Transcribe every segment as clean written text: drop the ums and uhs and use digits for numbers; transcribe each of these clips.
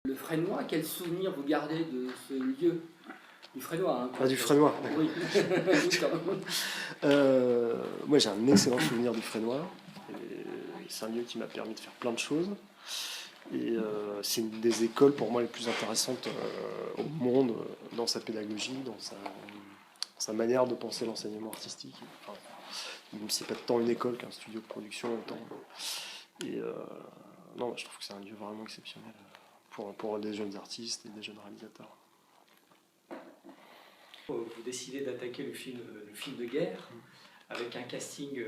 Le Fresnois, quel souvenir vous gardez de ce lieu du Fresnois, hein, Ah, du Fresnois. Oui. Moi, j'ai un excellent souvenir du Fresnois. C'est un lieu qui m'a permis de faire plein de choses. Et c'est une des écoles pour moi les plus intéressantes au monde, dans sa pédagogie, dans sa manière de penser l'enseignement artistique. Enfin, même si c'est pas tant une école qu'un studio de production autant. Et non, je trouve que c'est un lieu vraiment exceptionnel pour des jeunes artistes et des jeunes réalisateurs. Vous décidez d'attaquer le film de guerre avec un casting,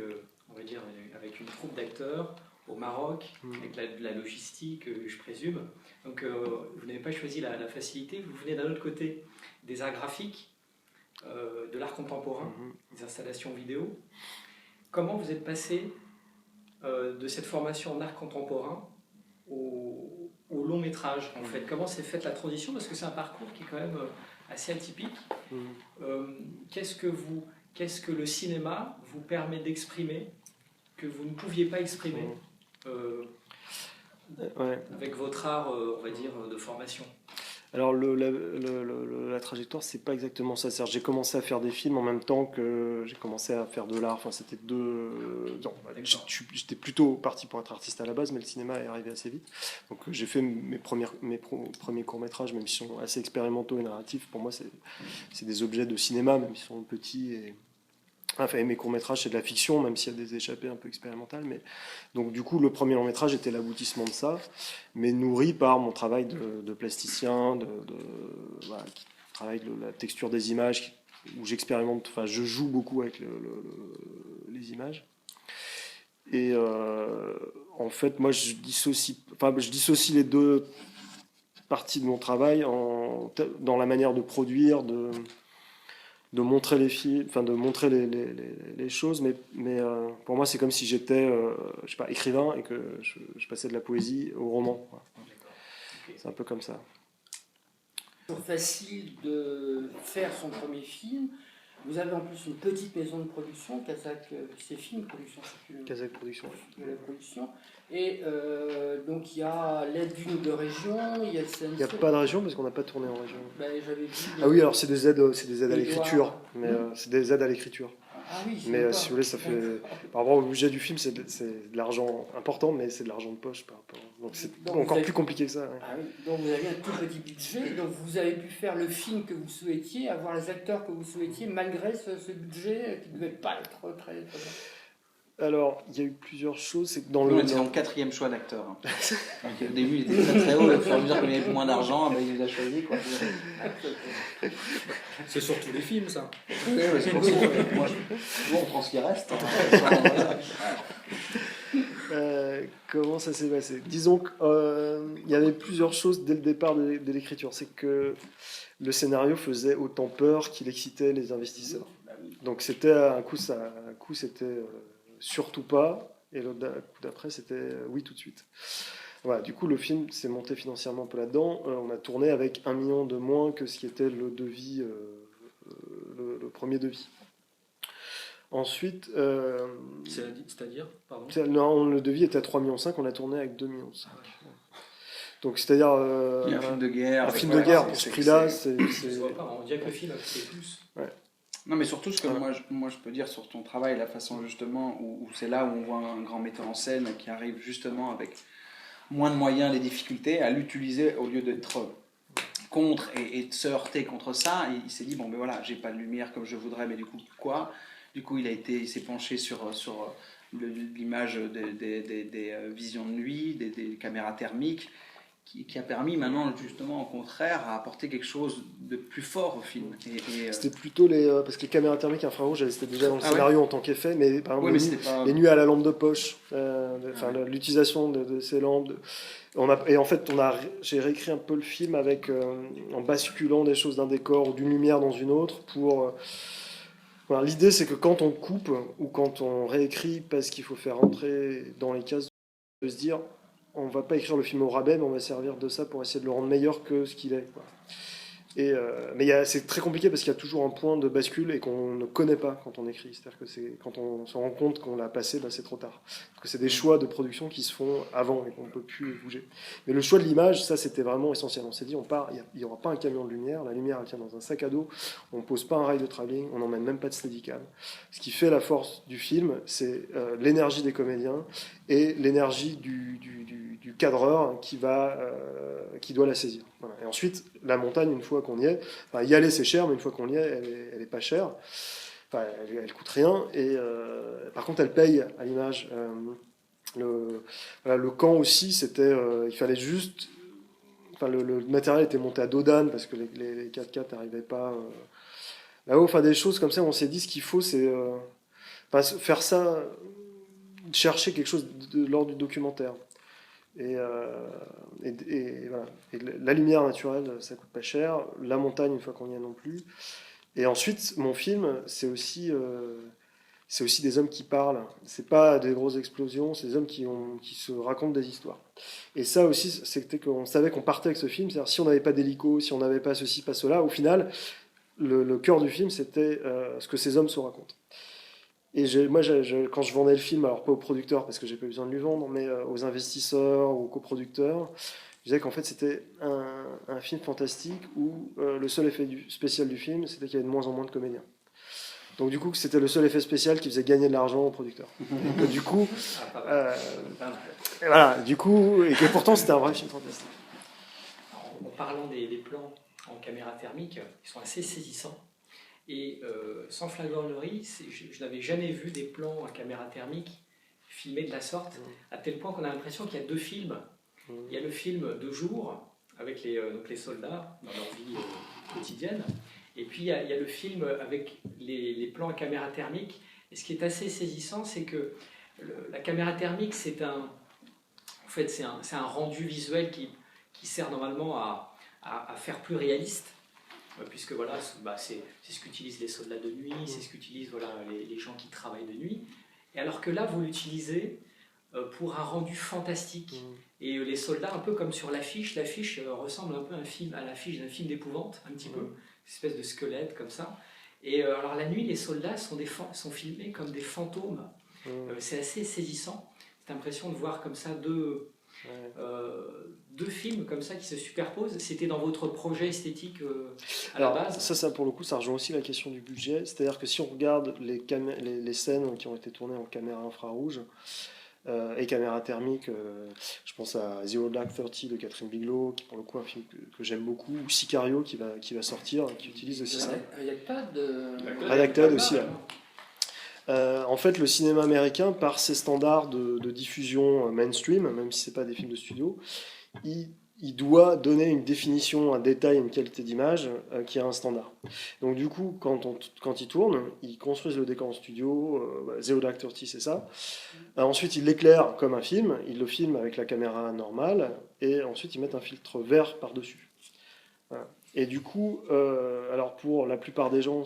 on va dire, avec une troupe d'acteurs au Maroc, avec la logistique, je présume. Donc vous n'avez pas choisi la facilité, vous venez d'un autre côté des arts graphiques, de l'art contemporain, des installations vidéo. Comment vous êtes passé de cette formation en art contemporain au long métrage en fait? Comment s'est faite la transition? Parce que c'est un parcours qui est quand même assez atypique. Qu'est-ce que le cinéma vous permet d'exprimer que vous ne pouviez pas exprimer avec votre art, on va dire, de formation? Alors la trajectoire, c'est pas exactement ça. C'est-à-dire, j'ai commencé à faire des films en même temps que j'ai commencé à faire de l'art. Enfin, c'était deux. Non, j'étais plutôt parti pour être artiste à la base, mais le cinéma est arrivé assez vite. Donc j'ai fait mes premiers courts-métrages, même s'ils sont assez expérimentaux et narratifs. Pour moi, c'est des objets de cinéma, même s'ils sont petits. Enfin, mes courts-métrages, c'est de la fiction, même s'il y a des échappées un peu expérimentales. Mais... Donc, du coup, le premier long-métrage était l'aboutissement de ça, mais nourri par mon travail de plasticien, voilà, qui travaille la texture des images, où j'expérimente, enfin, je joue beaucoup avec les images. Et en fait, moi, je dissocie les deux parties de mon travail dans la manière de produire, de montrer les films, enfin de montrer les choses, mais pour moi c'est comme si j'étais, je sais pas, écrivain et que je passais de la poésie au roman. Voilà. C'est un peu comme ça. C'est facile de faire son premier film. Vous avez en plus une petite maison de production, Kazakh, c'est film production. Kazakh Production. La production. Et donc il y a l'aide d'une ou deux régions, il y a le CNC. Il n'y a pas de région parce qu'on n'a pas tourné en région. Ben, j'avais vu, ah oui, alors c'est des aides à l'écriture, mais c'est des aides à l'écriture. Ah oui, mais si vous voulez, ça fait. Par rapport au budget du film, c'est de l'argent important, mais c'est de l'argent de poche par rapport. Donc c'est encore plus compliqué que ça. Ouais. Ah oui. Donc vous avez un tout petit budget, donc vous avez pu faire le film que vous souhaitiez, avoir les acteurs que vous souhaitiez, malgré ce budget qui ne devait pas être très bien. Alors, il y a eu plusieurs choses. C'est que dans c'est le quatrième choix d'acteur. Hein. Donc, au début, il était très très haut. Au fur et à mesure qu'il y avait moins d'argent, il les a choisis. Quoi. C'est sur tous les films, ça. Oui, c'est pour ça. Moi, on prend ce qui reste. Comment ça s'est passé? Disons qu'il y avait plusieurs choses dès le départ de l'écriture. C'est que le scénario faisait autant peur qu'il excitait les investisseurs. Donc, c'était un coup c'était... surtout pas, et l'autre coup d'après c'était oui tout de suite. Voilà, du coup le film s'est monté financièrement un peu là-dedans. On a tourné avec 1 million de moins que ce qui était le devis, le premier devis. Ensuite, c'est-à-dire, pardon. Non, le devis était à 3,5 millions, on a tourné avec 2,5 millions. Donc c'est-à-dire un film de guerre. Un film de guerre pour ce prix-là, c'est. On dirait que le film a coûté plus. Ouais. Non, mais surtout, ce que moi je peux dire sur ton travail, la façon justement où c'est là où on voit un grand metteur en scène qui arrive justement avec moins de moyens, les difficultés, à l'utiliser au lieu d'être contre et de se heurter contre ça. Et il s'est dit, bon, ben voilà, j'ai pas de lumière comme je voudrais, mais du coup, quoi? Du coup, il s'est penché sur l'image des visions de nuit, des caméras thermiques, qui a permis maintenant justement au contraire à apporter quelque chose de plus fort au film. C'était plutôt parce que les caméras thermiques infrarouges elles étaient déjà dans le scénario en tant qu'effet, mais par exemple les nuits à la lampe de poche, l'utilisation de ces lampes. Et en fait j'ai réécrit un peu le film en basculant des choses d'un décor ou d'une lumière dans une autre pour... Voilà, l'idée c'est que quand on coupe ou quand on réécrit parce qu'il faut faire rentrer dans les cases, de se dire on va pas écrire le film au rabais, mais on va servir de ça pour essayer de le rendre meilleur que ce qu'il est, quoi. Mais c'est très compliqué parce qu'il y a toujours un point de bascule et qu'on ne connaît pas quand on écrit. C'est-à-dire que quand on se rend compte qu'on l'a passé, c'est trop tard. Parce que c'est des choix de production qui se font avant et qu'on ne peut plus bouger. Mais le choix de l'image, ça c'était vraiment essentiel. On s'est dit, on part, il n'y aura pas un camion de lumière, la lumière elle tient dans un sac à dos, on ne pose pas un rail de travelling, on n'emmène même pas de steadicam. Ce qui fait la force du film, c'est l'énergie des comédiens et l'énergie du cadreur qui doit la saisir. Voilà. Et ensuite, la montagne, une fois qu'on y est, y aller c'est cher, mais une fois qu'on y est, elle est pas chère. Enfin, elle coûte rien. Et par contre, elle paye à l'image. Le camp aussi, il fallait juste. Enfin, le matériel était monté à dos d'âne parce que les 4x4 n'arrivaient pas là-haut. Enfin, des choses comme ça, on s'est dit ce qu'il faut, c'est faire ça, chercher quelque chose de l'ordre du documentaire. Et voilà. Et la lumière naturelle, ça coûte pas cher. La montagne, une fois qu'on y est non plus. Et ensuite, mon film, c'est aussi des hommes qui parlent. C'est pas des grosses explosions, c'est des hommes qui se racontent des histoires. Et ça aussi, c'était qu'on savait qu'on partait avec ce film. C'est-à-dire, si on n'avait pas d'hélico, si on n'avait pas ceci, pas cela, au final, le cœur du film, c'était ce que ces hommes se racontent. Et quand je vendais le film, alors pas aux producteurs parce que j'ai pas eu besoin de lui vendre, mais aux investisseurs ou aux coproducteurs, je disais qu'en fait c'était un film fantastique où le seul effet spécial du film, c'était qu'il y avait de moins en moins de comédiens. Donc du coup, c'était le seul effet spécial qui faisait gagner de l'argent aux producteurs. Et que, du coup, voilà, du coup, et que pourtant c'était un vrai film fantastique. En parlant des plans en caméra thermique, ils sont assez saisissants. Et sans flagornerie, je n'avais jamais vu des plans à caméra thermique filmés de la sorte, à tel point qu'on a l'impression qu'il y a deux films. Il y a le film de jour, avec les soldats dans leur vie quotidienne, et puis il y a le film avec les plans à caméra thermique. Et ce qui est assez saisissant, c'est que la caméra thermique, c'est un rendu visuel qui sert normalement à faire plus réaliste. Puisque voilà, c'est ce qu'utilisent les soldats de nuit, c'est ce qu'utilisent les gens qui travaillent de nuit. Et alors que là, vous l'utilisez pour un rendu fantastique. Et les soldats, un peu comme sur l'affiche ressemble un peu à l'affiche d'un film d'épouvante, un petit peu, une espèce de squelette comme ça. Et alors la nuit, les soldats sont filmés comme des fantômes. C'est assez saisissant. Cette impression de voir comme ça deux films comme ça qui se superposent. C'était dans votre projet esthétique à la base? Ça pour le coup, ça rejoint aussi la question du budget. C'est-à-dire que si on regarde les scènes qui ont été tournées en caméra infrarouge et caméra thermique, je pense à Zero Dark 30 de Catherine Bigelow, qui pour le coup est un film que j'aime beaucoup, ou Sicario qui va sortir, qui utilise aussi ça. Redacted aussi. En fait, le cinéma américain, par ses standards de diffusion mainstream, même si ce n'est pas des films de studio, il doit donner une définition, un détail, une qualité d'image qui a un standard. Donc du coup, quand ils tournent, ils construisent le décor en studio, Zero Dark 30 c'est ça. Ensuite, ils l'éclairent comme un film, ils le filment avec la caméra normale, et ensuite ils mettent un filtre vert par-dessus. Voilà. Et du coup, alors pour la plupart des gens,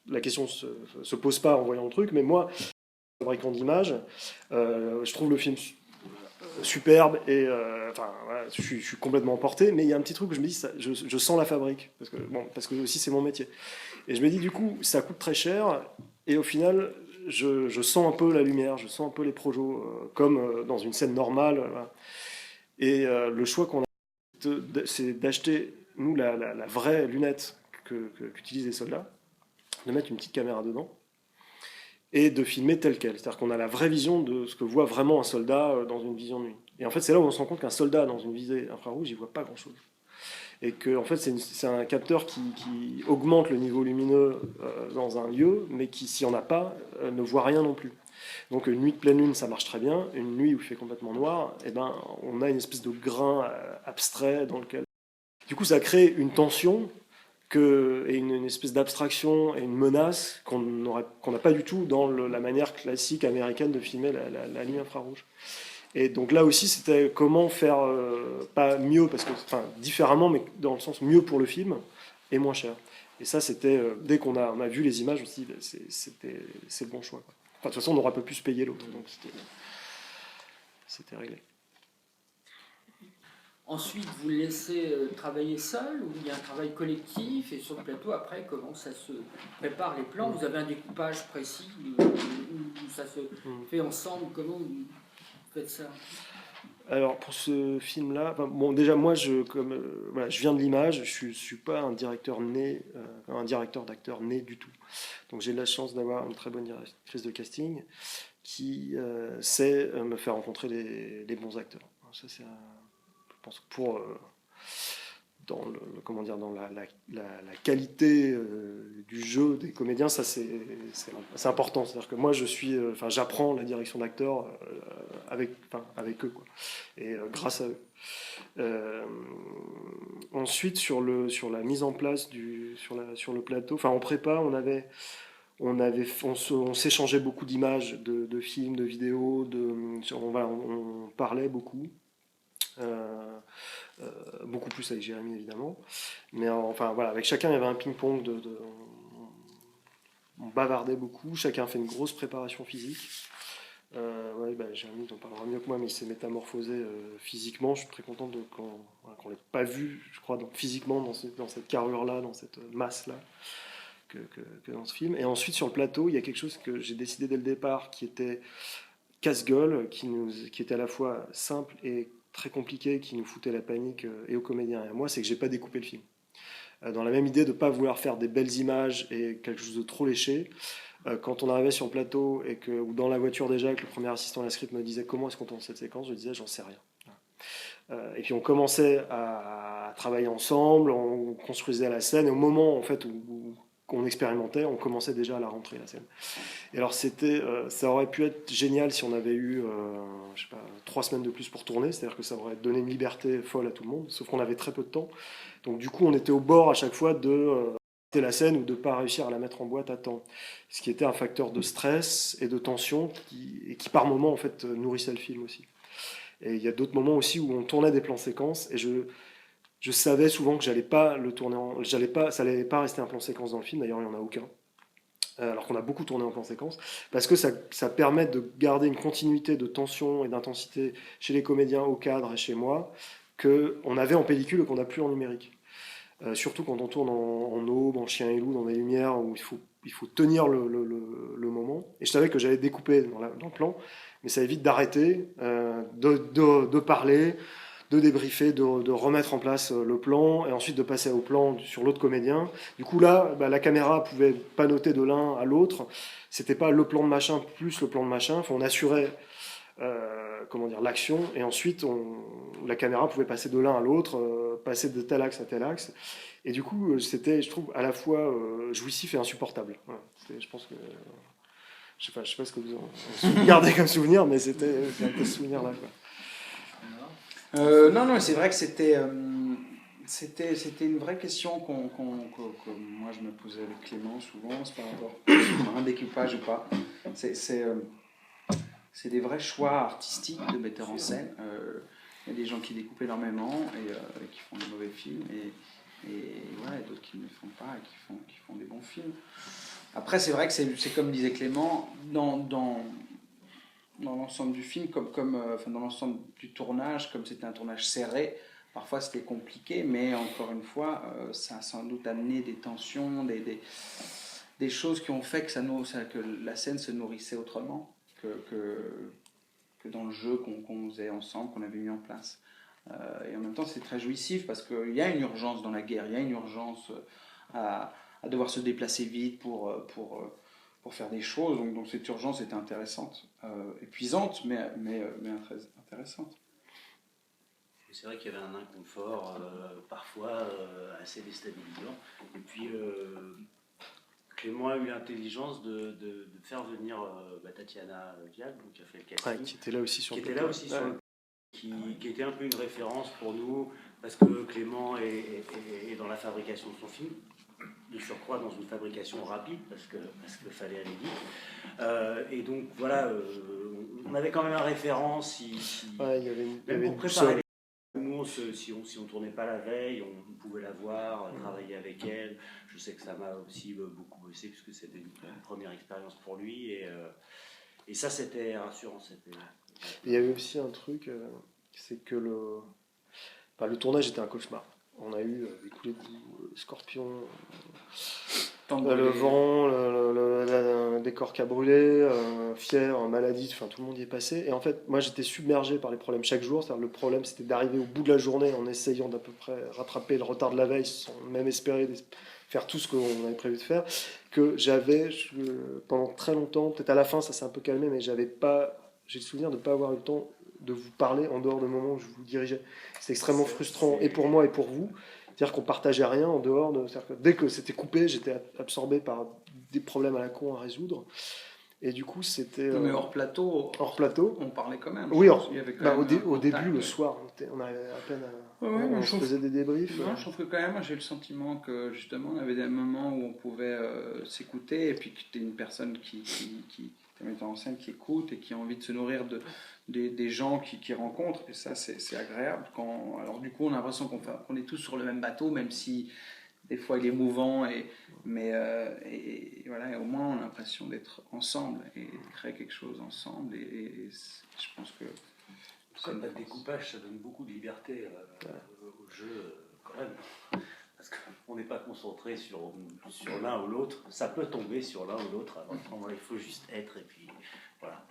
la question se pose pas en voyant le truc, mais moi, fabricant d'images, je trouve le film superbe et je suis complètement emporté, mais il y a un petit truc où je me dis, je sens la fabrique, parce que aussi c'est mon métier. Et je me dis, du coup, ça coûte très cher, et au final, je sens un peu la lumière, je sens un peu les projets, comme dans une scène normale. Voilà. Et le choix qu'on a, c'est d'acheter, nous, la vraie lunette qu'utilisent les soldats, de mettre une petite caméra dedans, et de filmer tel quel. C'est-à-dire qu'on a la vraie vision de ce que voit vraiment un soldat dans une vision de nuit. Et en fait, c'est là où on se rend compte qu'un soldat dans une visée infrarouge, il ne voit pas grand-chose. Et que en fait, c'est un capteur qui augmente le niveau lumineux dans un lieu, mais qui, si on n'a pas, ne voit rien non plus. Donc une nuit de pleine lune, ça marche très bien. Une nuit où il fait complètement noir, on a une espèce de grain abstrait dans lequel... Du coup, ça crée une tension et une espèce d'abstraction et une menace qu'on n'a pas du tout dans la manière classique américaine de filmer la nuit infrarouge. Et donc là aussi, c'était comment faire, pas mieux, différemment, mais dans le sens mieux pour le film et moins cher. Et ça, c'était, dès qu'on a vu les images, on s'est dit, c'est le bon choix, quoi. Enfin, de toute façon, on n'aura pas pu se payer l'autre, donc c'était réglé. ensuite vous le laissez travailler seul, ou il y a un travail collectif, et sur le plateau, après, comment ça se prépare les plans? Vous avez un découpage précis, où ça se fait ensemble, comment vous faites ça? Alors pour ce film-là, bon déjà moi voilà, je viens de l'image, je suis pas un directeur d'acteur né du tout. Donc j'ai de la chance d'avoir une très bonne directrice de casting qui sait me faire rencontrer les bons acteurs. Ça c'est je pense que pour dans comment dire, dans la qualité du jeu des comédiens, ça c'est important. C'est-à-dire que moi j'apprends la direction d'acteurs avec eux, quoi. Et grâce à eux. Ensuite sur la mise en place sur le plateau, en prépa, on s'échangeait beaucoup d'images de films, de vidéos, on parlait beaucoup. Beaucoup plus avec Jérémy évidemment, mais voilà, avec chacun il y avait un ping-pong on bavardait beaucoup, chacun fait une grosse préparation physique. Jérémy t'en parlera mieux que moi, mais il s'est métamorphosé physiquement. Je suis très content qu'on l'ait pas vu, je crois, physiquement dans cette carrure là, dans cette masse là que dans ce film. Et ensuite sur le plateau il y a quelque chose que j'ai décidé dès le départ qui était casse-gueule, qui était à la fois simple et très compliqué, qui nous foutait la panique et aux comédiens et à moi, c'est que j'ai pas découpé le film. Dans la même idée de pas vouloir faire des belles images et quelque chose de trop léché, quand on arrivait sur le plateau ou dans la voiture déjà, que le premier assistant à la script me disait comment est-ce qu'on tourne cette séquence, je disais j'en sais rien. Et puis on commençait à travailler ensemble, on construisait la scène, et au moment en fait où qu'on expérimentait, on commençait déjà à la rentrer la scène. Et alors ça aurait pu être génial si on avait eu 3 semaines de plus pour tourner, c'est-à-dire que ça aurait donné une liberté folle à tout le monde, sauf qu'on avait très peu de temps. Donc du coup on était au bord à chaque fois de rater la scène ou de ne pas réussir à la mettre en boîte à temps, ce qui était un facteur de stress et de tension qui par moments en fait nourrissait le film aussi. Et il y a d'autres moments aussi où on tournait des plans séquences et je savais souvent que j'allais pas le tourner, ça allait pas rester un plan séquence dans le film. D'ailleurs, il n'y en a aucun. Alors qu'on a beaucoup tourné en plan séquence, parce que ça permet de garder une continuité de tension et d'intensité chez les comédiens, au cadre et chez moi, qu'on avait en pellicule et qu'on n'a plus en numérique. Surtout quand on tourne en aube, en chien et loup, dans des lumières où il faut tenir le moment. Et je savais que j'allais découper dans le plan, mais ça évite d'arrêter, de parler, de débriefer, de remettre en place le plan, et ensuite de passer au plan sur l'autre comédien. Du coup là, la caméra pouvait pas noter de l'un à l'autre. C'était pas le plan de machin plus le plan de machin. Enfin, on assurait l'action, et ensuite la caméra pouvait passer de l'un à l'autre, passer de tel axe à tel axe. Et du coup, c'était, je trouve, à la fois jouissif et insupportable. Voilà. Je pense que je sais pas ce que vous en gardez comme souvenir, mais c'était un peu ce souvenir-là, quoi. Non, c'est vrai que c'était une vraie question que moi je me posais avec Clément souvent, c'est par rapport à un découpage ou pas. C'est des vrais choix artistiques de metteurs en scène. Il y a des gens qui découpent énormément et qui font des mauvais films, et d'autres qui ne le font pas et qui font des bons films. Après, c'est vrai que c'est comme disait Clément, dans l'ensemble du film, dans l'ensemble du tournage, comme c'était un tournage serré, parfois c'était compliqué, mais encore une fois, ça a sans doute amené des tensions, des choses qui ont fait que la scène se nourrissait autrement que dans le jeu qu'on faisait ensemble, qu'on avait mis en place. Et en même temps, c'est très jouissif parce qu'il y a une urgence dans la guerre, il y a une urgence à devoir se déplacer vite pour faire des choses. Donc cette urgence était intéressante, épuisante, mais très intéressante. C'est vrai qu'il y avait un inconfort parfois assez déstabilisant. Et puis Clément a eu l'intelligence de faire venir Tatiana Vial, qui a fait le casting, qui était là aussi sur le qui était un peu une référence pour nous, parce que Clément est dans la fabrication de son film, de surcroît dans une fabrication rapide, parce que fallait aller vite. Et donc voilà, on avait quand même un référent même pour préparer nous, si on tournait pas la veille, on pouvait la voir, travailler avec elle. Je sais que ça m'a aussi beaucoup bossé, puisque c'était une première expérience pour lui, et ça c'était rassurant. Il y avait aussi un truc, c'est que Enfin, le tournage était un cauchemar. On a eu des coulées de boue, scorpions, le vent, le décor qui a brûlé, fièvre, maladie, enfin tout le monde y est passé. Et en fait, moi j'étais submergé par les problèmes chaque jour. C'est-à-dire, le problème c'était d'arriver au bout de la journée en essayant d'à peu près rattraper le retard de la veille sans même espérer faire tout ce qu'on avait prévu de faire. Que pendant très longtemps, peut-être à la fin ça s'est un peu calmé, mais j'ai le souvenir de ne pas avoir eu le temps de vous parler en dehors de moments où je vous dirigeais. C'est extrêmement frustrant, et pour moi et pour vous. C'est-à-dire qu'on partageait rien en dehors de... Dès que c'était coupé, j'étais absorbé par des problèmes à la con à résoudre. Et du coup, c'était... Mais hors plateau, on parlait quand même. Oui, Il y avait quand même au début, le soir, on arrivait à peine à... on se faisait des débriefs. Non, je trouve que quand même, j'ai le sentiment que justement, on avait des moments où on pouvait s'écouter, et puis que tu es une personne qui un metteur en scène qui écoute et qui a envie de se nourrir des gens qui rencontrent, et ça c'est agréable. Alors du coup on a l'impression qu'on est tous sur le même bateau, même si des fois il est mouvant, mais voilà, et au moins on a l'impression d'être ensemble et de créer quelque chose ensemble, et je pense que Comme le découpage, ça donne beaucoup de liberté au jeu quand même. Parce qu'on n'est pas concentré sur l'un ou l'autre. Ça peut tomber sur l'un ou l'autre. Alors, il faut juste être, et puis voilà.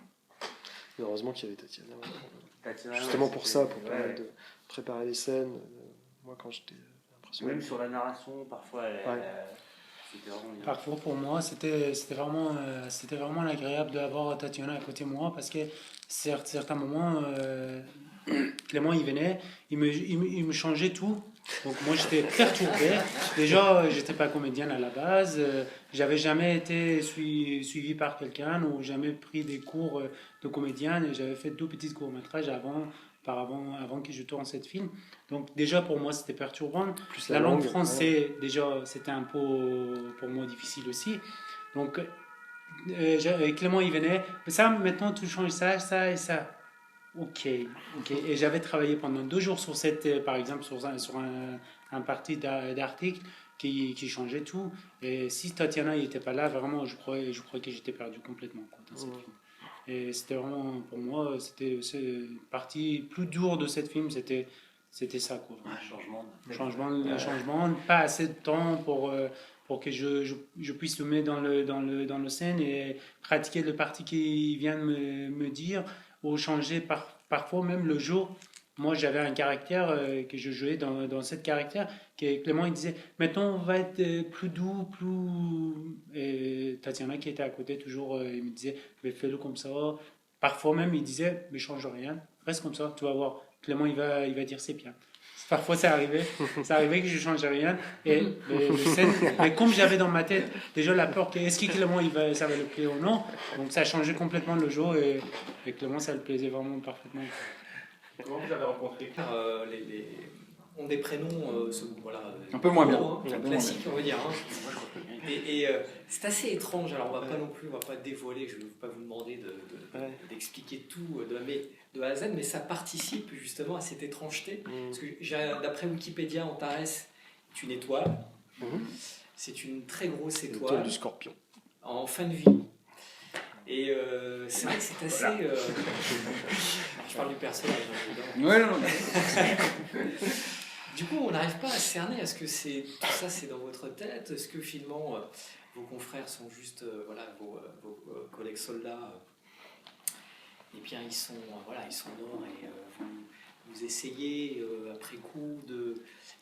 Et heureusement qu'il y avait Tatiana. Justement pour ça, pour permettre de préparer les scènes. Moi, quand j'étais impressionné. Même sur la narration, parfois, c'était vraiment bien. Parfois, pour moi, c'était vraiment agréable d'avoir Tatiana à côté de moi, parce que certains moments, Clément, il venait, il me changeait tout. Donc moi, j'étais perturbé. Déjà, j'étais pas comédienne à la base. J'avais jamais été suivi par quelqu'un, ou jamais pris des cours de comédienne. Et j'avais fait 2 petits courts-métrages avant que je tourne cette film. Donc déjà, pour moi, c'était perturbant. Plus la langue française, déjà, c'était un peu pour moi difficile aussi. Donc Clément, il venait. Mais ça, maintenant, tu changes ça et ça. Ok. Et j'avais travaillé pendant 2 jours sur par exemple, sur un parti d'article qui changeait tout. Et si Tatiana n'était pas là, vraiment, je crois que j'étais perdu complètement dans cette film. Et c'était vraiment, pour moi, c'était partie plus dure de cette film, c'était ça, quoi. Changement, pas assez de temps pour que je puisse me mettre dans le scène et pratiquer le parti qu'il vient de me dire, ou changer parfois même le jour. Moi, j'avais un caractère que je jouais dans cette caractère, que Clément, il disait, maintenant, on va être plus doux, Et Tatiana, qui était à côté, toujours, il me disait, mais fais-le comme ça. Parfois même, il disait, mais change rien, reste comme ça, tu vas voir. Clément, il va dire, c'est bien. Parfois, ça arrivait que je ne changeais rien. Mais comme j'avais dans ma tête déjà la peur est-ce que Clément, ça va le plaire ou non, donc ça a changé complètement le jour, et Clément, ça le plaisait vraiment parfaitement. Comment vous avez rencontré les ont des prénoms un peu moins bien, classiques, on va dire. Et c'est assez étrange. Alors on va pas dévoiler. Je ne vais pas vous demander d'expliquer tout de A à Z, mais ça participe justement à cette étrangeté. Parce que d'après Wikipédia, Antares est une étoile. C'est une très grosse étoile du Scorpion en fin de vie. Et c'est vrai que c'est assez... je parle du personnage. Du coup, on n'arrive pas à cerner. Est-ce que tout ça, c'est dans votre tête? Est-ce que finalement, vos confrères sont juste vos collègues soldats, et bien ils sont morts, et vous essayez après coup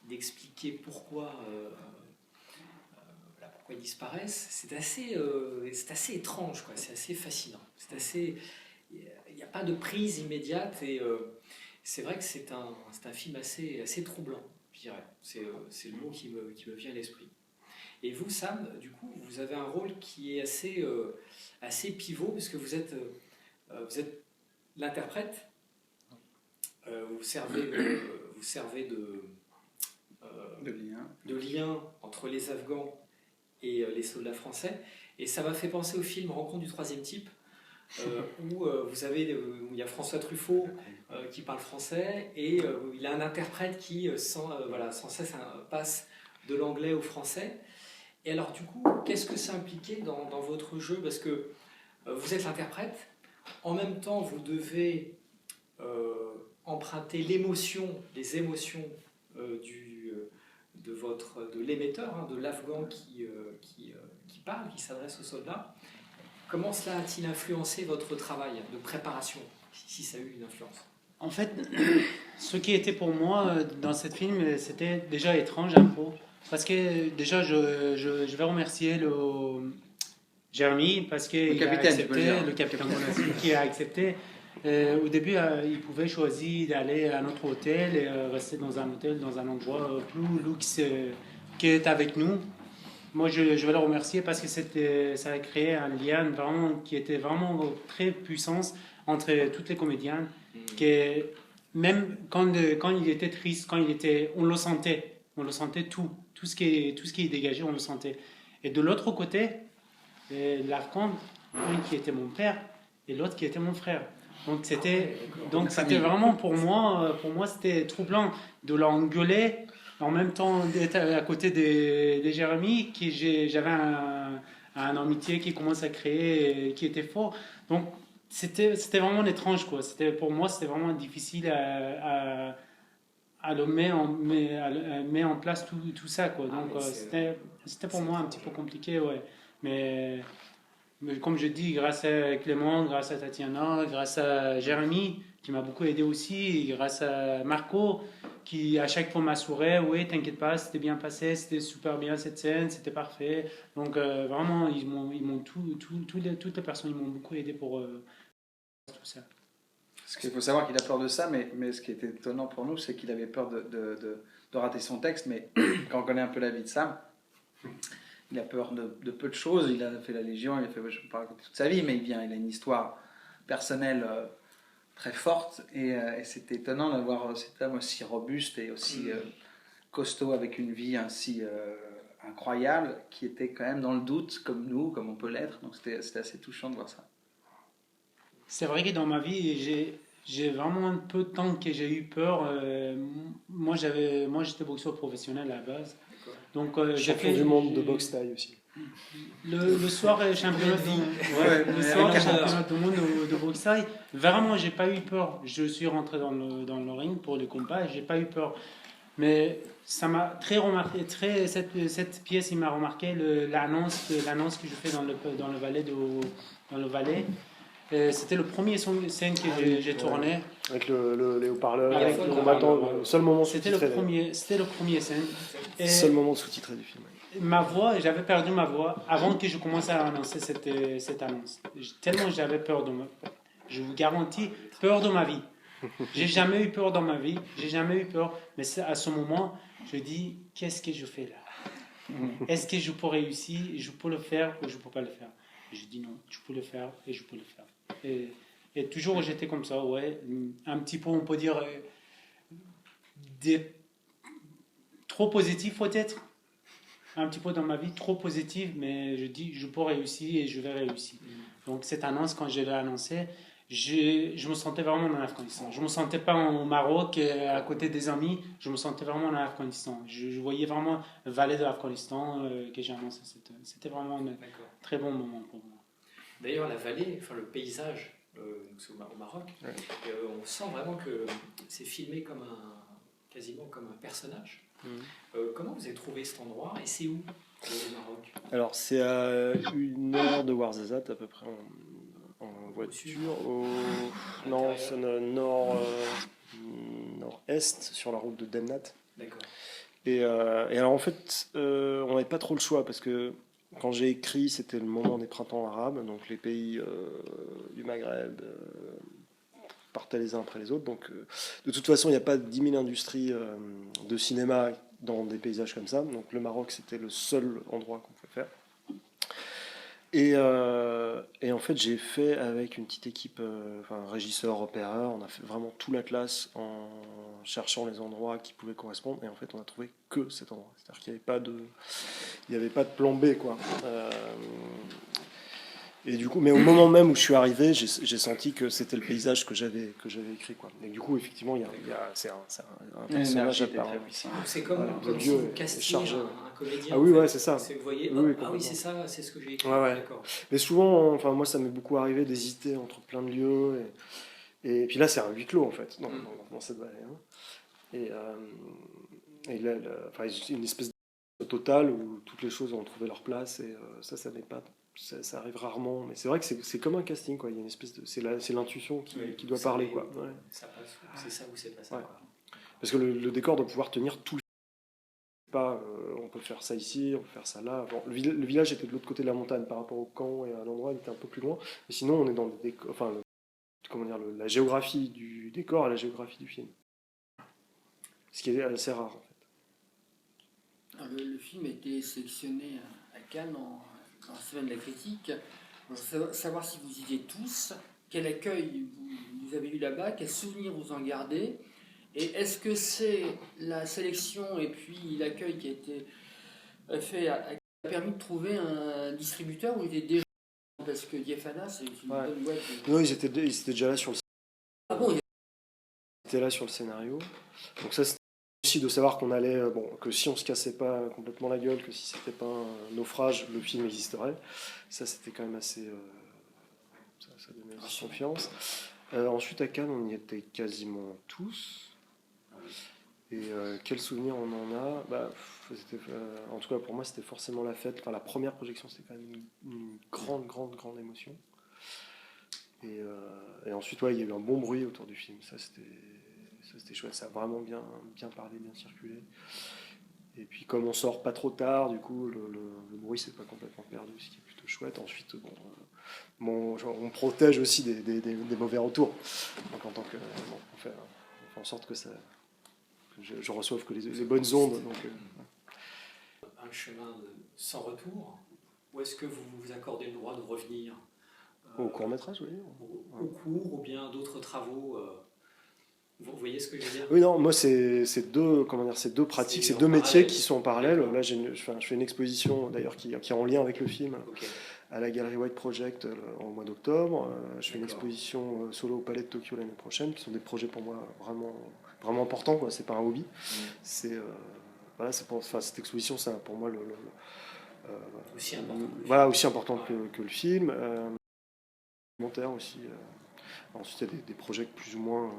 d'expliquer pourquoi ils disparaissent? C'est assez étrange, quoi. C'est assez fascinant. Il n'y a pas de prise immédiate, et c'est vrai que c'est un film assez troublant, je dirais. C'est le mot qui me vient à l'esprit. Et vous, Sam, du coup, vous avez un rôle qui est assez pivot, parce que vous êtes l'interprète. Vous servez de lien entre les Afghans et les soldats français. Et ça m'a fait penser au film Rencontre du troisième type, où il y a François Truffaut qui parle français, et il a un interprète qui sans cesse passe de l'anglais au français. Et alors du coup, qu'est-ce que ça impliquait dans votre jeu? Parce que vous êtes l'interprète, en même temps vous devez emprunter l'émotion, les émotions de l'émetteur, hein, de l'Afghan qui parle, qui s'adresse aux soldats. Comment cela a-t-il influencé votre travail de préparation, si ça a eu une influence? En fait, ce qui était pour moi dans ce film, c'était déjà étrange un peu. Parce que déjà, je vais remercier Jérémy parce qu'il a accepté, le capitaine Monassi, qui a accepté. Au début, il pouvait choisir d'aller à notre hôtel et rester dans un hôtel, dans un endroit plus luxe qui est avec nous. Moi, je vais le remercier parce que ça a créé un lien vraiment, qui était vraiment très puissant entre toutes les comédiennes. Que même quand il était triste, on le sentait tout ce qui est dégagé, on le sentait. Et de l'autre côté, l'archange, un qui était mon père et l'autre qui était mon frère. Donc c'était vraiment pour moi c'était troublant de l'engueuler en même temps d'être à côté des Jérémy, j'avais un amitié qui commence à créer, qui était fort. Donc c'était vraiment étrange, quoi. Pour moi c'était vraiment difficile à le mettre en place tout ça, quoi. Donc c'était pour moi un petit peu compliqué, ouais. Mais comme je dis, grâce à Clément, grâce à Tatiana, grâce à Jérémy, qui m'a beaucoup aidé aussi, grâce à Marco, qui à chaque fois m'assurait, oui, t'inquiète pas, c'était bien passé, c'était super bien cette scène, c'était parfait. Donc vraiment, toutes les personnes, ils m'ont beaucoup aidé pour tout ça. Parce qu'il faut savoir qu'il a peur de ça, mais ce qui était étonnant pour nous, c'est qu'il avait peur de rater son texte, mais quand on connaît un peu la vie de Sam, il a peur de peu de choses. Il a fait la Légion, il a fait, je ne peux pas raconter toute sa vie, mais il a une histoire personnelle très forte, et c'était étonnant d'avoir cet homme aussi robuste et aussi costaud, avec une vie ainsi incroyable, qui était quand même dans le doute, comme nous, comme on peut l'être. Donc c'était assez touchant de voir ça. C'est vrai que dans ma vie, j'ai vraiment un peu de temps que j'ai eu peur. Moi, j'étais boxeur professionnel à la base. Donc, champion du monde de boxe thaï aussi. Le soir, championnat du monde. Ouais, le soir, championnat du monde de boxe thaï. Vraiment, j'ai pas eu peur. Je suis rentré dans le ring pour le combat et j'ai pas eu peur. Mais ça m'a très remarqué. Cette pièce, il m'a remarqué l'annonce que je fais dans le Valais. C'était le premier scène que j'ai tourné. Avec les haut-parleurs, avec le combattant, le seul moment sous-titré. C'était le premier scène. Le seul moment sous-titré du film. Ma voix, j'avais perdu ma voix avant que je commence à annoncer cette annonce. Tellement j'avais peur je vous garantis, peur de ma vie. J'ai jamais eu peur dans ma vie, mais à ce moment, je dis, qu'est-ce que je fais là? Est-ce que je peux réussir, je peux le faire ou je ne peux pas le faire? Je dis non, je peux le faire et je peux le faire. Et toujours j'étais comme ça, ouais, un petit peu, on peut dire, trop positif peut-être, un petit peu dans ma vie, trop positif, mais je dis, je peux réussir et je vais réussir. Donc cette annonce, quand je l'ai annoncée, je me sentais vraiment en Afghanistan. Je ne me sentais pas au Maroc, à côté des amis, je me sentais vraiment en Afghanistan. Je voyais vraiment le Valais de l'Afghanistan que j'ai annoncé. C'était vraiment un très bon moment pour moi. D'ailleurs, la vallée, le paysage au Maroc, on sent vraiment que c'est filmé quasiment comme un personnage. Comment vous avez trouvé cet endroit et c'est où au Maroc? Alors, c'est à 1 heure de Ouarzazate à peu près en voiture. Non, c'est nord-est sur la route de Demnat. D'accord. Et alors en fait, on n'avait pas trop le choix parce que quand j'ai écrit, c'était le moment des printemps arabes, donc les pays du Maghreb partaient les uns après les autres. Donc de toute façon, il n'y a pas 10 000 industries de cinéma dans des paysages comme ça. Donc le Maroc, c'était le seul endroit qu'on pouvait faire. Et en fait, j'ai fait avec une petite équipe, régisseur, opéreur, on a fait vraiment tout l'atlas en cherchant les endroits qui pouvaient correspondre. Et en fait, on a trouvé que cet endroit. C'est-à-dire qu'il n'y avait pas de plan B, quoi. Et du coup, mais au moment même où je suis arrivé, j'ai senti que c'était le paysage que j'avais écrit, quoi. Et du coup, effectivement, c'est un personnage à part. C'est comme si vous castiez un comédien. Ah oui, ouais, c'est ça. Vous voyez, oui, c'est ça, c'est ce que j'ai écrit. Ouais. D'accord. Mais souvent, moi, ça m'est beaucoup arrivé d'hésiter entre plein de lieux. Et puis là, c'est un huis clos, en fait, dans cette vallée. Hein. Et là, enfin, une espèce de totale où toutes les choses ont trouvé leur place, et ça n'est pas... Ça arrive rarement, mais c'est vrai que c'est comme un casting, quoi. Il y a une espèce de... C'est l'intuition qui doit parler, quoi. Ouais. Ça passe, c'est ça ou c'est pas ça. Ouais. Quoi. Parce que le décor doit pouvoir tenir tout le pas, on peut faire ça ici, on peut faire ça là. Bon, le village était de l'autre côté de la montagne par rapport au camp et à l'endroit, il était un peu plus loin. Mais sinon, on est dans le décor, enfin, comment dire, la géographie du décor et la géographie du film. Ce qui est assez rare, en fait. Alors, le film a été sélectionné à Cannes dans la semaine de la critique. Je veux savoir si vous y étiez tous, quel accueil vous avez eu là-bas, quels souvenirs vous en gardez. Et est-ce que c'est la sélection et puis l'accueil qui a été fait a permis de trouver un distributeur où il était déjà... Parce que Diefana, c'est une bonne boîte. Non, ils étaient déjà là sur le scénario. Ah bon, Ils étaient là sur le scénario. Donc ça, c'était aussi de savoir qu'on allait... que si on se cassait pas complètement la gueule, que si c'était pas un naufrage, le film existerait. Ça, c'était quand même assez... ça donnait aussi confiance. Ensuite, à Cannes, on y était quasiment tous. Et quel souvenir on en a en tout cas pour moi c'était forcément la fête, enfin la première projection c'était quand même une grande émotion et ensuite il y a eu un bon bruit autour du film, ça c'était chouette, ça a vraiment bien parlé, bien circulé, et puis comme on sort pas trop tard du coup le bruit s'est pas complètement perdu, ce qui est plutôt chouette. Ensuite on protège aussi des mauvais retours, donc en tant que on fait en sorte que ça je reçoive que les bonnes ondes. Donc, Un chemin sans retour, ou est-ce que vous vous accordez le droit de revenir au court-métrage, oui. Au cours, ou bien d'autres travaux vous voyez ce que je veux dire? Oui, non, moi, c'est deux pratiques, c'est deux métiers qui sont en parallèle. Là, je fais une exposition, d'ailleurs, qui est en lien avec le film, à la Galerie White Project en mois d'octobre. Je fais une exposition solo au Palais de Tokyo l'année prochaine, qui sont des projets pour moi vraiment importants, quoi. C'est pas un hobby. Cette exposition, c'est pour moi aussi important que le film. Documentaire aussi. Ensuite, il y a des projets plus ou moins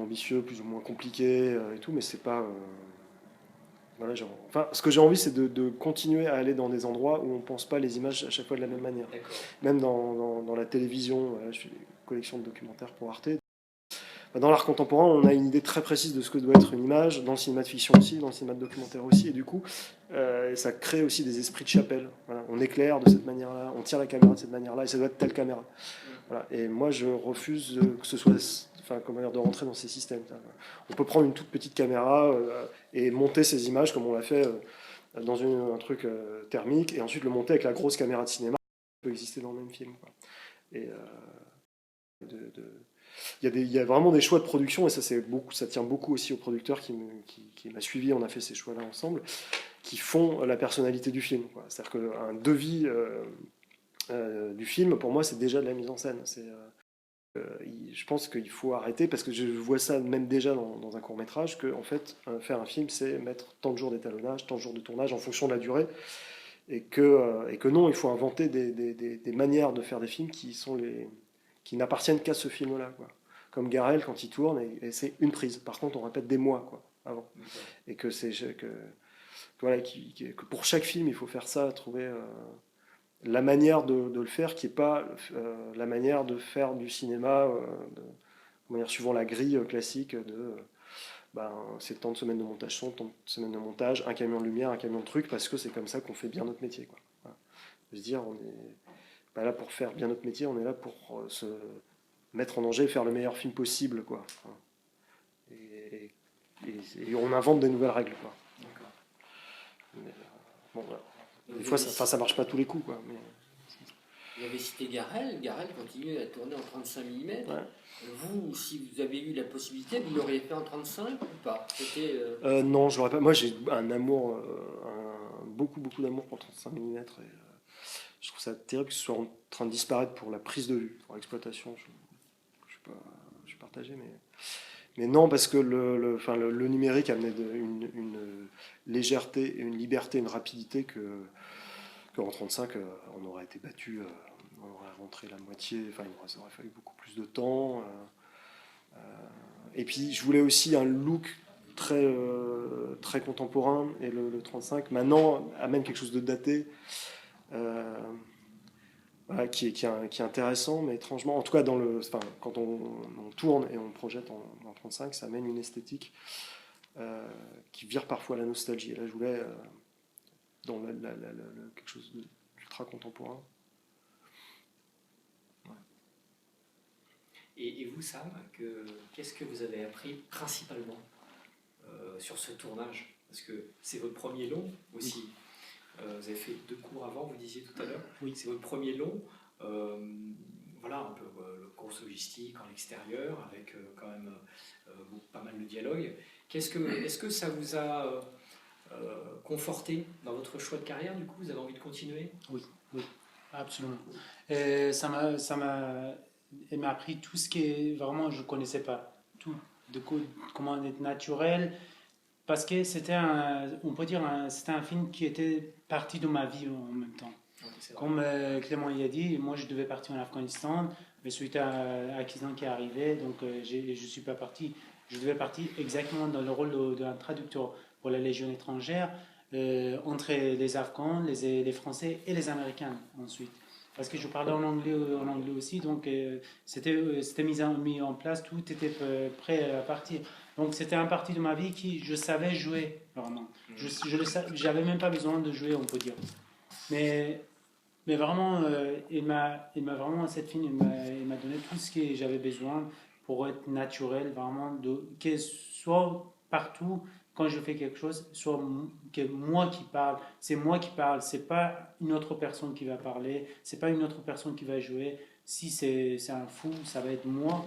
ambitieux, plus ou moins compliqués et tout, mais c'est pas... ce que j'ai envie, c'est de continuer à aller dans des endroits où on pense pas les images à chaque fois de la même manière. Même dans la télévision, je fais des collections de documentaires pour Arte. Dans l'art contemporain, on a une idée très précise de ce que doit être une image, dans le cinéma de fiction aussi, dans le cinéma de documentaire aussi, et du coup, ça crée aussi des esprits de chapelle. Voilà. On éclaire de cette manière-là, on tire la caméra de cette manière-là, et ça doit être telle caméra. Voilà. Et moi, je refuse que ce soit, de rentrer dans ces systèmes. On peut prendre une toute petite caméra et monter ces images comme on l'a fait dans un truc thermique, et ensuite le monter avec la grosse caméra de cinéma qui peut exister dans le même film, quoi. Et il y a vraiment des choix de production, et ça tient beaucoup aussi aux producteurs qui m'a suivi, on a fait ces choix-là ensemble, qui font la personnalité du film, quoi. C'est-à-dire qu'un devis du film, pour moi, c'est déjà de la mise en scène. Je pense qu'il faut arrêter, parce que je vois ça même déjà dans un court-métrage, que en fait, faire un film, c'est mettre tant de jours d'étalonnage, tant de jours de tournage en fonction de la durée, et que non, il faut inventer des manières de faire des films qui n'appartiennent qu'à ce film-là, quoi. Comme Garel, quand il tourne, et c'est une prise. Par contre, on répète des mois, quoi, avant. Et que pour chaque film, il faut faire ça, trouver la manière de le faire, qui n'est pas la manière de faire du cinéma, suivant la grille classique de c'est tant de semaines de montage son, tant de semaines de montage, un camion de lumière, un camion de trucs, parce que c'est comme ça qu'on fait bien notre métier, quoi. Voilà. De se dire, on est pas là pour faire bien notre métier, on est là pour se mettre en danger et faire le meilleur film possible, quoi. Et on invente des nouvelles règles, quoi. Mais, voilà. Des fois, ça marche pas tous les coups, quoi. Mais... Vous avez cité Garel continue à tourner en 35 mm. Ouais. Vous, si vous avez eu la possibilité, vous l'auriez fait en 35 ou pas? Non, je l'aurais pas. Moi, j'ai un amour, beaucoup d'amour pour 35 mm. Et, je trouve ça terrible que ce soit en train de disparaître pour la prise de vue, pour l'exploitation. Je suis partagé, mais non, parce que le numérique amenait une légèreté, une liberté, une rapidité qu'en 35, on aurait été battu on aurait rentré la moitié, enfin il aurait fallu beaucoup plus de temps. Et puis je voulais aussi un look très contemporain, et le 35 maintenant amène quelque chose de daté, voilà, qui est intéressant, mais étrangement, en tout cas quand on tourne et on projette en 35, ça amène une esthétique qui vire parfois à la nostalgie. Et là je voulais dans quelque chose d'ultra contemporain. Et vous, Sam, qu'est-ce que vous avez appris principalement sur ce tournage? Parce que c'est votre premier long aussi. Vous avez fait 2 cours avant, vous disiez tout à l'heure. Oui. C'est votre premier long. Voilà, un peu le course logistique en extérieur, avec quand même pas mal de dialogue. Est-ce que ça vous a conforté dans votre choix de carrière, du coup? Vous avez envie de continuer? Oui, absolument. Elle m'a appris tout ce qui est vraiment, je ne connaissais pas. Tout, comment être naturel. Parce que c'était on peut dire, c'était un film qui était partie de ma vie en même temps. Comme Clément y a dit, moi je devais partir en Afghanistan, mais suite à l'accident qui est arrivé, donc je ne suis pas parti. Je devais partir exactement dans le rôle d'un traducteur pour la Légion étrangère, entre les Afghans, les Français et les Américains ensuite. Parce que je parlais en anglais aussi, donc c'était mis en place, tout était prêt à partir. Donc c'était un parti de ma vie qui je savais jouer, vraiment. Je n'avais même pas besoin de jouer, on peut dire. Mais vraiment, il m'a vraiment, cette film, il m'a donné tout ce que j'avais besoin pour être naturel, vraiment, que soit partout, quand je fais quelque chose, soit que moi qui parle, c'est moi qui parle, c'est pas une autre personne qui va parler, c'est pas une autre personne qui va jouer. Si c'est un fou, ça va être moi,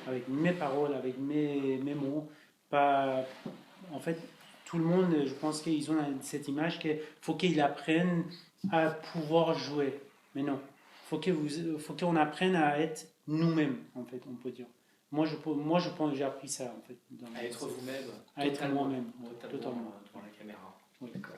avec mes paroles, avec mes mots. Pas, en fait, tout le monde, je pense qu'ils ont cette image qu'il faut qu'ils apprennent à pouvoir jouer. Mais non, faut qu'on apprenne à être nous-mêmes, en fait, on peut dire. Moi, je pense, j'ai appris ça, en fait. À être vous-même, à être moi-même, totalement totalement. devant la caméra. Oui. D'accord.